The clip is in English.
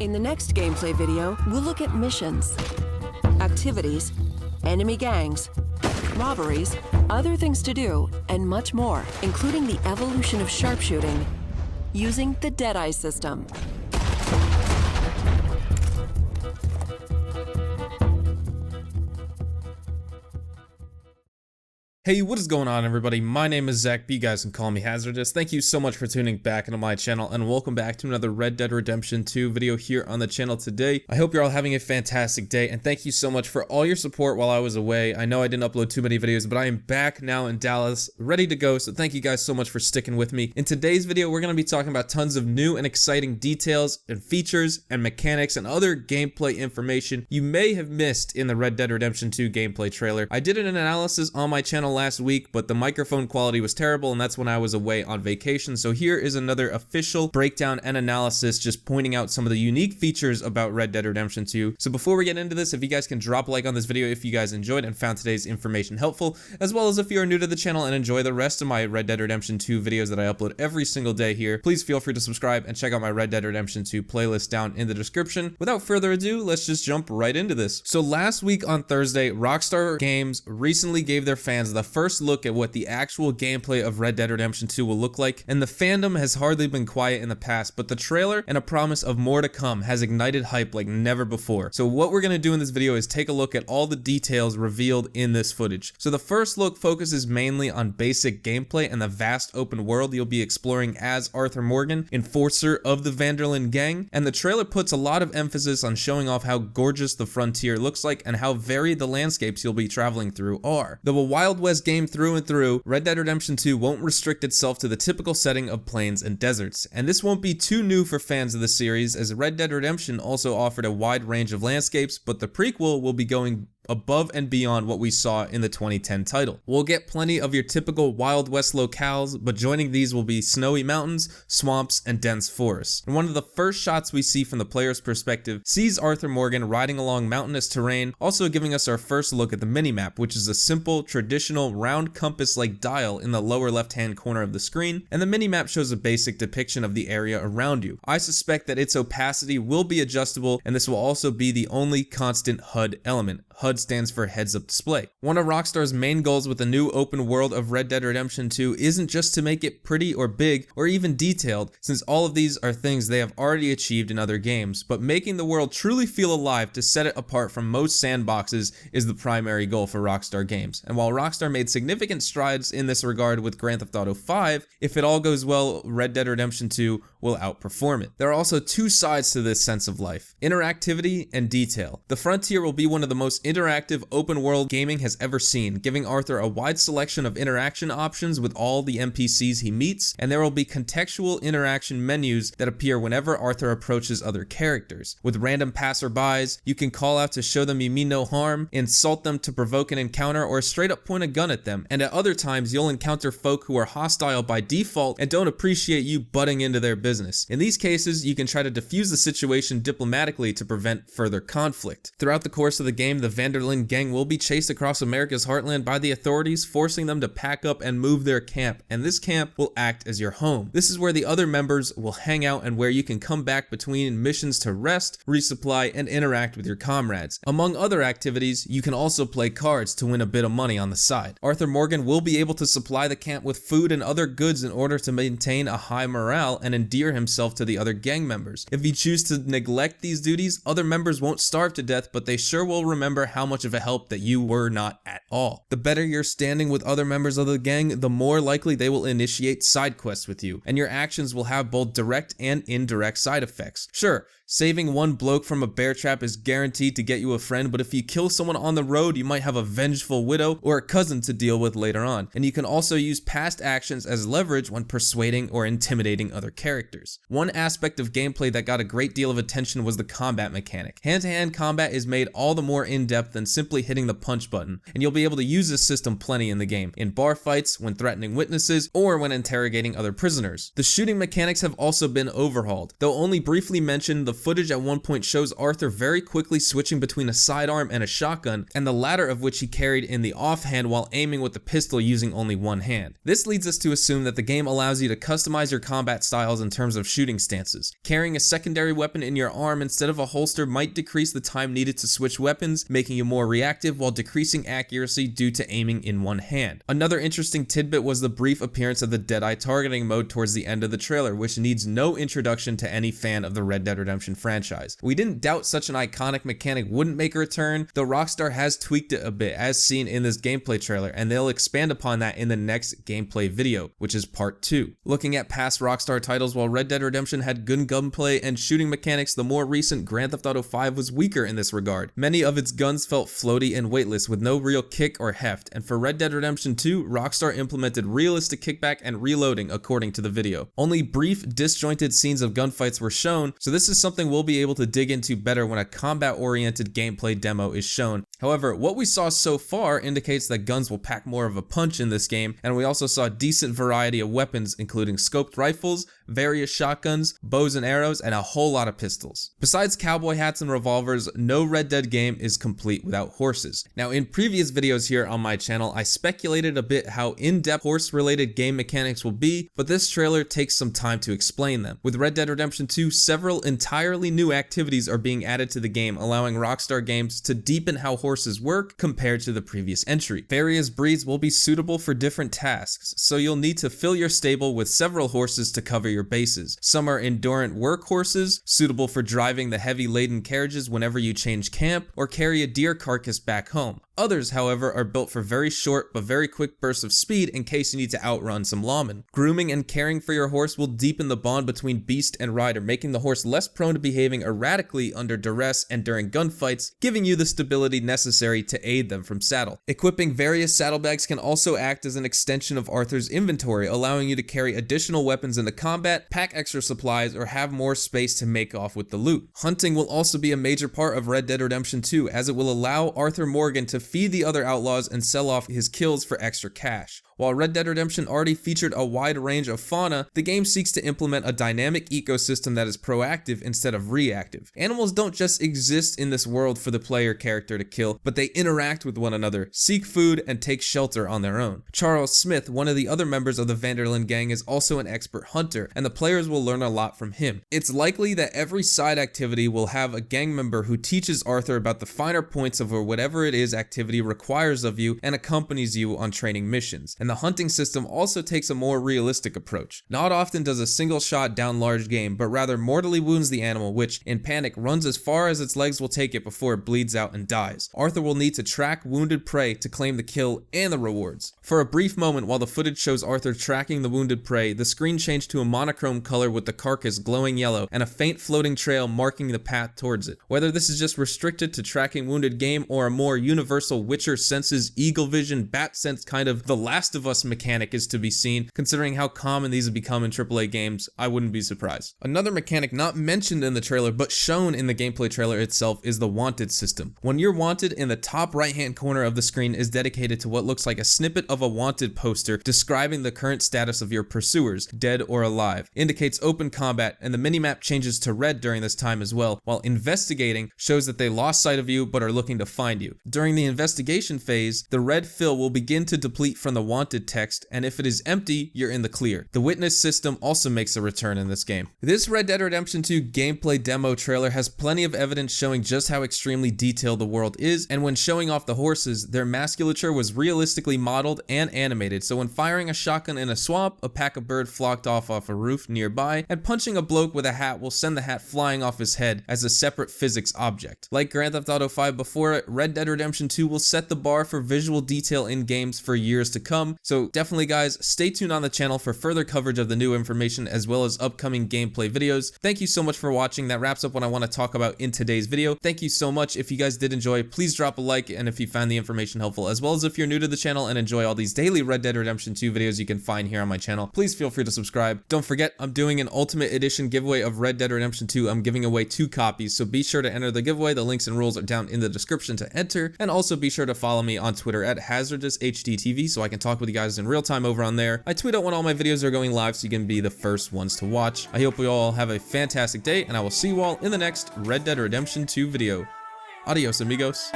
In the next gameplay video, we'll look at missions, activities, enemy gangs, robberies, other things to do, and much more, including the evolution of sharpshooting using the Deadeye system. Hey, what is going on, everybody? My name is Zach, but you guys can call me Hazardous. Thank you so much for tuning back into my channel, and welcome back to another Red Dead Redemption 2 video here on the channel today. I hope you're all having a fantastic day, and thank you so much for all your support while I was away. I know I didn't upload too many videos, but I am back now in Dallas, ready to go, so thank you guys so much for sticking with me. In today's video, we're going to be talking about tons of new and exciting details and features and mechanics and other gameplay information you may have missed in the Red Dead Redemption 2 gameplay trailer. I did an analysis on my channel last week, but the microphone quality was terrible, and that's when I was away on vacation. So here is another official breakdown and analysis, just pointing out some of the unique features about Red Dead Redemption 2. So before we get into this, if you guys can drop a like on this video if you guys enjoyed and found today's information helpful, as well as if you are new to the channel and enjoy the rest of my Red Dead Redemption 2 videos that I upload every single day here, please feel free to subscribe and check out my Red Dead Redemption 2 playlist down in the description. Without further ado, let's just jump right into this. So last week on Thursday, Rockstar Games recently gave their fans the first look at what the actual gameplay of Red Dead Redemption 2 will look like, and the fandom has hardly been quiet in the past, but the trailer and a promise of more to come has ignited hype like never before. So what we're going to do in this video is take a look at all the details revealed in this footage. So the first look focuses mainly on basic gameplay and the vast open world you'll be exploring as Arthur Morgan, enforcer of the Van der Linde gang, and the trailer puts a lot of emphasis on showing off how gorgeous the frontier looks like and how varied the landscapes you'll be traveling through are. Though a Wild West game through and through, Red Dead Redemption 2 won't restrict itself to the typical setting of plains and deserts, and this won't be too new for fans of the series, as Red Dead Redemption also offered a wide range of landscapes, but the prequel will be going above and beyond what we saw in the 2010 title. We'll get plenty of your typical Wild West locales, but joining these will be snowy mountains, swamps, and dense forests. And one of the first shots we see from the player's perspective sees Arthur Morgan riding along mountainous terrain, also giving us our first look at the minimap, which is a simple, traditional, round compass-like dial in the lower left-hand corner of the screen, and the minimap shows a basic depiction of the area around you. I suspect that its opacity will be adjustable, and this will also be the only constant HUD element. HUD stands for heads-up display. One of Rockstar's main goals with the new open world of Red Dead Redemption 2 isn't just to make it pretty or big or even detailed, since all of these are things they have already achieved in other games, but making the world truly feel alive to set it apart from most sandboxes is the primary goal for Rockstar Games. And while Rockstar made significant strides in this regard with Grand Theft Auto 5, if it all goes well, Red Dead Redemption 2 will outperform it. There are also two sides to this sense of life: interactivity and detail. The frontier will be one of the most interactive open world gaming has ever seen, giving Arthur a wide selection of interaction options with all the NPCs he meets, and there will be contextual interaction menus that appear whenever Arthur approaches other characters. With random passerbys, you can call out to show them you mean no harm, insult them to provoke an encounter, or straight up point a gun at them, and at other times you'll encounter folk who are hostile by default and don't appreciate you butting into their business. In these cases, you can try to defuse the situation diplomatically to prevent further conflict. Throughout the course of the game, the Van der Linde gang will be chased across America's heartland by the authorities, forcing them to pack up and move their camp, and this camp will act as your home. This is where the other members will hang out and where you can come back between missions to rest, resupply, and interact with your comrades. Among other activities, you can also play cards to win a bit of money on the side. Arthur Morgan will be able to supply the camp with food and other goods in order to maintain a high morale and endear himself to the other gang members. If you choose to neglect these duties, other members won't starve to death, but they sure will remember how much of a help that you were not at all. The better your standing with other members of the gang, the more likely they will initiate side quests with you, and your actions will have both direct and indirect side effects. Sure, saving one bloke from a bear trap is guaranteed to get you a friend, but if you kill someone on the road, you might have a vengeful widow or a cousin to deal with later on. And you can also use past actions as leverage when persuading or intimidating other characters. One aspect of gameplay that got a great deal of attention was the combat mechanic. Hand-to-hand combat is made all the more in-depth depth than simply hitting the punch button, and you'll be able to use this system plenty in the game, in bar fights, when threatening witnesses, or when interrogating other prisoners. The shooting mechanics have also been overhauled. Though only briefly mentioned, the footage at one point shows Arthur very quickly switching between a sidearm and a shotgun, and the latter of which he carried in the offhand while aiming with the pistol using only one hand. This leads us to assume that the game allows you to customize your combat styles in terms of shooting stances. Carrying a secondary weapon in your arm instead of a holster might decrease the time needed to switch weapons, making you more reactive while decreasing accuracy due to aiming in one hand. Another interesting tidbit was the brief appearance of the Deadeye targeting mode towards the end of the trailer, which needs no introduction to any fan of the Red Dead Redemption franchise. We didn't doubt such an iconic mechanic wouldn't make a return, though Rockstar has tweaked it a bit as seen in this gameplay trailer, and they'll expand upon that in the next gameplay video, which is part 2. Looking at past Rockstar titles, while Red Dead Redemption had good gunplay and shooting mechanics, the more recent Grand Theft Auto 5 was weaker in this regard. Many of its guns felt floaty and weightless with no real kick or heft, and for Red Dead Redemption 2, Rockstar implemented realistic kickback and reloading according to the video. Only brief, disjointed scenes of gunfights were shown, so this is something we'll be able to dig into better when a combat-oriented gameplay demo is shown. However, what we saw so far indicates that guns will pack more of a punch in this game, and we also saw a decent variety of weapons including scoped rifles, various shotguns, bows and arrows, and a whole lot of pistols. Besides cowboy hats and revolvers, no Red Dead game is complete without horses. Now, in previous videos here on my channel, I speculated a bit how in-depth horse-related game mechanics will be, but this trailer takes some time to explain them. With Red Dead Redemption 2, several entirely new activities are being added to the game, allowing Rockstar Games to deepen how horses work compared to the previous entry. Various breeds will be suitable for different tasks, so you'll need to fill your stable with several horses to cover your bases. Some are endurant workhorses, suitable for driving the heavy laden carriages whenever you change camp or carry a deer carcass back home. Others, however, are built for very short but very quick bursts of speed in case you need to outrun some lawmen. Grooming and caring for your horse will deepen the bond between beast and rider, making the horse less prone to behaving erratically under duress and during gunfights, giving you the stability necessary to aid them from saddle. Equipping various saddlebags can also act as an extension of Arthur's inventory, allowing you to carry additional weapons into combat, pack extra supplies, or have more space to make off with the loot. Hunting will also be a major part of Red Dead Redemption 2, as it will allow Arthur Morgan to feed the other outlaws and sell off his kills for extra cash. While Red Dead Redemption already featured a wide range of fauna, the game seeks to implement a dynamic ecosystem that is proactive instead of reactive. Animals don't just exist in this world for the player character to kill, but they interact with one another, seek food, and take shelter on their own. Charles Smith, one of the other members of the Vanderlyn gang, is also an expert hunter, and the players will learn a lot from him. It's likely that every side activity will have a gang member who teaches Arthur about the finer points of whatever it is activity requires of you and accompanies you on training missions. And the hunting system also takes a more realistic approach. Not often does a single shot down large game, but rather mortally wounds the animal, which, in panic, runs as far as its legs will take it before it bleeds out and dies. Arthur will need to track wounded prey to claim the kill and the rewards. For a brief moment, while the footage shows Arthur tracking the wounded prey, the screen changed to a monochrome color with the carcass glowing yellow and a faint floating trail marking the path towards it. Whether this is just restricted to tracking wounded game or a more universal Witcher senses, eagle vision, bat sense kind of The Last of Us mechanic is to be seen. Considering how common these have become in AAA games, I wouldn't be surprised. Another mechanic not mentioned in the trailer but shown in the gameplay trailer itself is the wanted system. When you're wanted, in the top right hand corner of the screen is dedicated to what looks like a snippet of a wanted poster describing the current status of your pursuers, dead or alive. Indicates open combat, and the minimap changes to red during this time as well, while investigating shows that they lost sight of you but are looking to find you. During the investigation phase, the red fill will begin to deplete from the wanted text, and if it is empty, you're in the clear. The witness system also makes a return in this game. This Red Dead Redemption 2 gameplay demo trailer has plenty of evidence showing just how extremely detailed the world is, and when showing off the horses, their musculature was realistically modeled and animated, so when firing a shotgun in a swamp, a pack of bird flocked off a roof nearby, and punching a bloke with a hat will send the hat flying off his head as a separate physics object. Like Grand Theft Auto 5 before it, Red Dead Redemption 2 will set the bar for visual detail in games for years to come, come. So definitely guys, stay tuned on the channel for further coverage of the new information as well as upcoming gameplay videos. Thank you so much for watching. That wraps up what I want to talk about in today's video. Thank you so much. If you guys did enjoy, please drop a like, and if you found the information helpful, as well as if you're new to the channel and enjoy all these daily Red Dead Redemption 2 videos you can find here on my channel, please feel free to subscribe. Don't forget, I'm doing an Ultimate Edition giveaway of Red Dead Redemption 2. I'm giving away 2 copies, so be sure to enter the giveaway. The links and rules are down in the description to enter, and also be sure to follow me on Twitter at HazardousHDTV so I can talk with you guys in real time over on there. I tweet out when all my videos are going live so you can be the first ones to watch. I hope we all have a fantastic day, and I will see you all in the next Red Dead Redemption 2 video. Adios, amigos.